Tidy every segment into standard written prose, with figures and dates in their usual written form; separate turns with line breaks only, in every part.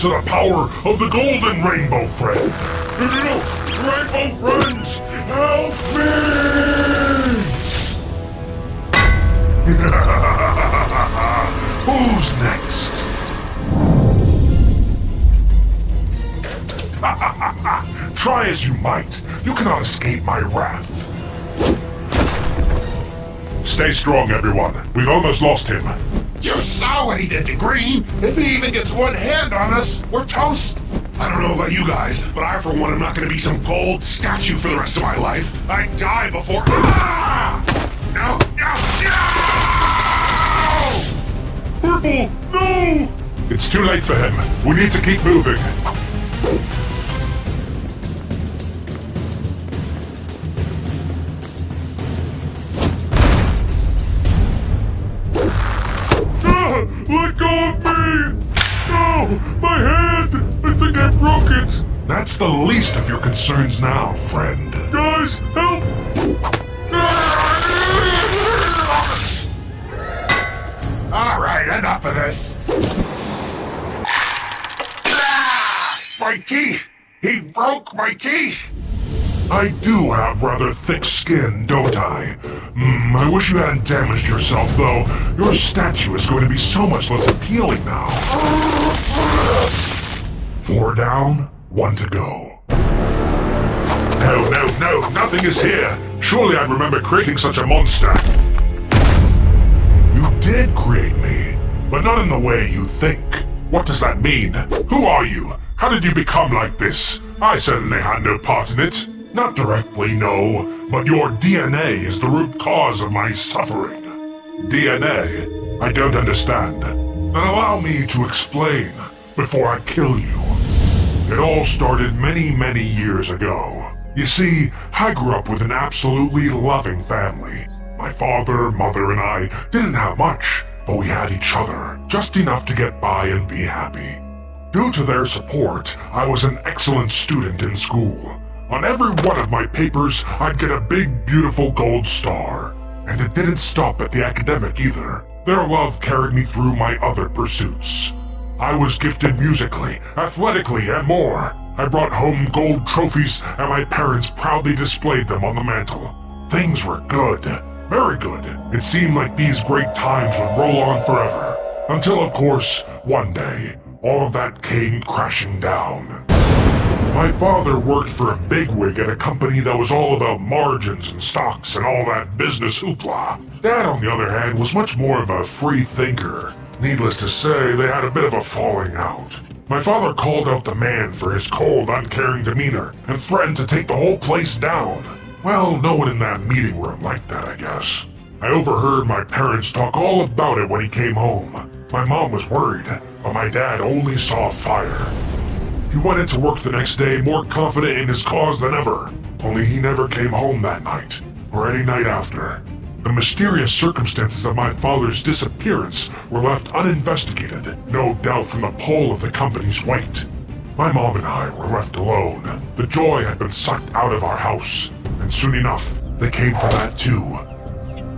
to the power of the golden rainbow, friend. No, rainbow friends, help me! Who's next? Try as you might, you cannot escape my wrath. Stay strong, everyone. We've almost lost him.
You saw what he did to Green. If he even gets one hand on us, we're toast. I don't know about you guys, but I, for one, am not going to be some gold statue for the rest of my life. I die before... Ah! No! No! No!
Purple, no! It's too late for him. We need to keep moving. Let go of me! No! My hand! I think I broke it! That's the least of your concerns now, friend. Guys, help!
Alright, enough of this. My teeth! He broke my teeth!
I do have rather thick skin, don't I? I wish you hadn't damaged yourself, though. Your statue is going to be so much less appealing now. 4 down, 1 to go. No, nothing is here. Surely I'd remember creating such a monster. You did create me, but not in the way you think. What does that mean? Who are you? How did you become like this? I certainly had no part in it. Not directly, no, but your DNA is the root cause of my suffering. DNA? I don't understand. Then allow me to explain before I kill you. It all started many, many years ago. You see, I grew up with an absolutely loving family. My father, mother, and I didn't have much, but we had each other, just enough to get by and be happy. Due to their support, I was an excellent student in school. On every one of my papers, I'd get a big, beautiful gold star. And it didn't stop at the academic either. Their love carried me through my other pursuits. I was gifted musically, athletically, and more. I brought home gold trophies, and my parents proudly displayed them on the mantle. Things were good, very good. It seemed like these great times would roll on forever. Until, of course, one day, all of that came crashing down. My father worked for a bigwig at a company that was all about margins and stocks and all that business hoopla. Dad, on the other hand, was much more of a free thinker. Needless to say, they had a bit of a falling out. My father called out the man for his cold, uncaring demeanor and threatened to take the whole place down. Well, no one in that meeting room liked that, I guess. I overheard my parents talk all about it when he came home. My mom was worried, but my dad only saw fire. He went into work the next day more confident in his cause than ever, only he never came home that night, or any night after. The mysterious circumstances of my father's disappearance were left uninvestigated, no doubt from the pull of the company's weight. My mom and I were left alone. The joy had been sucked out of our house, and soon enough, they came for that too.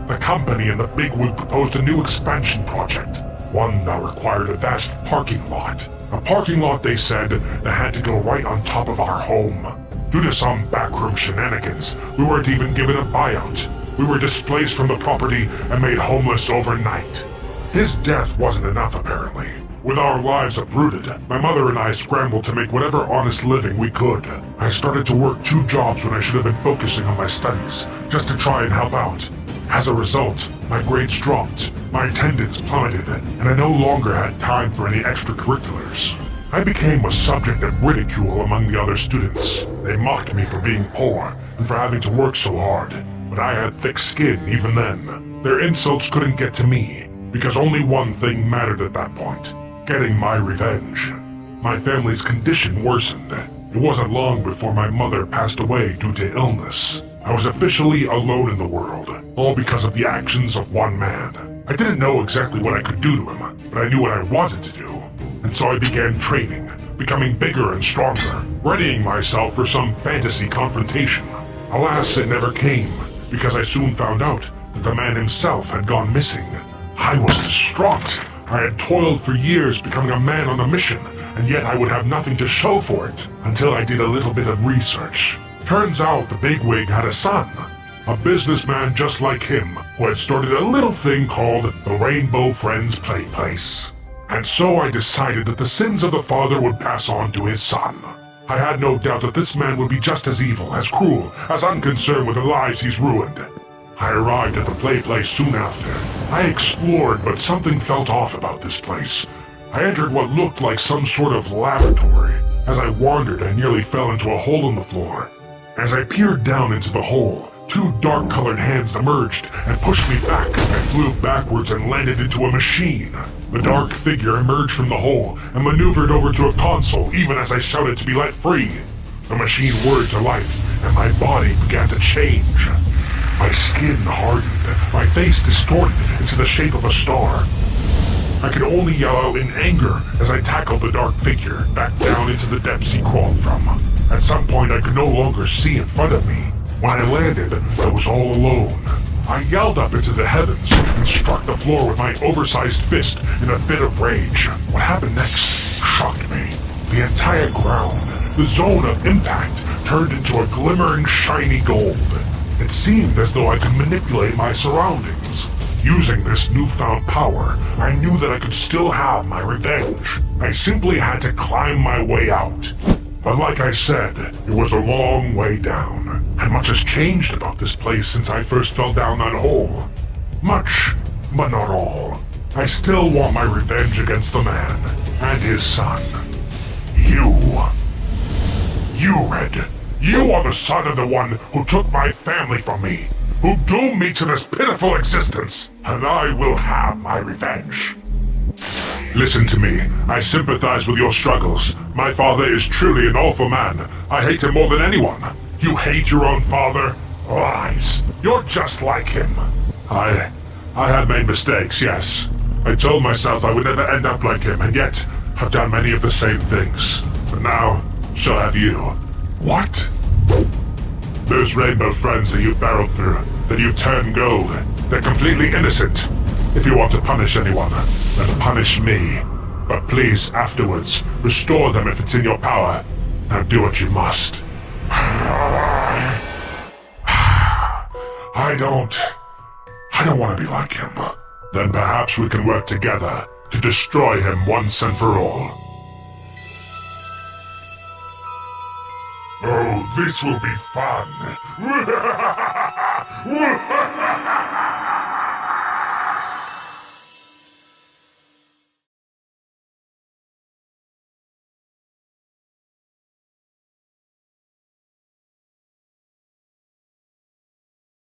The company and the bigwig proposed a new expansion project, one that required a vast parking lot. A parking lot, they said, that had to go right on top of our home. Due to some backroom shenanigans, we weren't even given a buyout. We were displaced from the property and made homeless overnight. His death wasn't enough, apparently. With our lives uprooted, my mother and I scrambled to make whatever honest living we could. I started to work 2 jobs when I should have been focusing on my studies, just to try and help out. As a result, my grades dropped, my attendance plummeted, and I no longer had time for any extracurriculars. I became a subject of ridicule among the other students. They mocked me for being poor and for having to work so hard, but I had thick skin even then. Their insults couldn't get to me, because only one thing mattered at that point: getting my revenge. My family's condition worsened. It wasn't long before my mother passed away due to illness. I was officially alone in the world, all because of the actions of one man. I didn't know exactly what I could do to him, but I knew what I wanted to do. And so I began training, becoming bigger and stronger, readying myself for some fantasy confrontation. Alas, it never came, because I soon found out that the man himself had gone missing. I was distraught. I had toiled for years becoming a man on a mission, and yet I would have nothing to show for it until I did a little bit of research. Turns out the bigwig had a son, a businessman just like him, who had started a little thing called the Rainbow Friends Play Place. And so I decided that the sins of the father would pass on to his son. I had no doubt that this man would be just as evil, as cruel, as unconcerned with the lives he's ruined. I arrived at the play place soon after. I explored, but something felt off about this place. I entered what looked like some sort of laboratory. As I wandered, I nearly fell into a hole in the floor. As I peered down into the hole, two dark-colored hands emerged and pushed me back. I flew backwards and landed into a machine. The dark figure emerged from the hole and maneuvered over to a console even as I shouted to be let free. The machine whirred to life, and my body began to change. My skin hardened, my face distorted into the shape of a star. I could only yell out in anger as I tackled the dark figure back down into the depths he crawled from. At some point I could no longer see in front of me. When I landed, I was all alone. I yelled up into the heavens and struck the floor with my oversized fist in a fit of rage. What happened next shocked me. The entire ground, the zone of impact, turned into a glimmering shiny gold. It seemed as though I could manipulate my surroundings. Using this newfound power, I knew that I could still have my revenge. I simply had to climb my way out. But like I said, it was a long way down, and much has changed about this place since I first fell down that hole. Much, but not all. I still want my revenge against the man and his son. You, Red. You are the son of the one who took my family from me, who doomed me to this pitiful existence, and I will have my revenge. Listen to me. I sympathize with your struggles. My father is truly an awful man. I hate him more than anyone. You hate your own father? Lies. You're just like him. I have made mistakes, yes. I told myself I would never end up like him, and yet I've done many of the same things. But now, so have you. What? Those rainbow friends that you've barreled through, that you've turned gold, they're completely innocent. If you want to punish anyone, then punish me. But please, afterwards, restore them if it's in your power. Now do what you must. I don't want to be like him. Then perhaps we can work together to destroy him once and for all. Oh, this will be fun!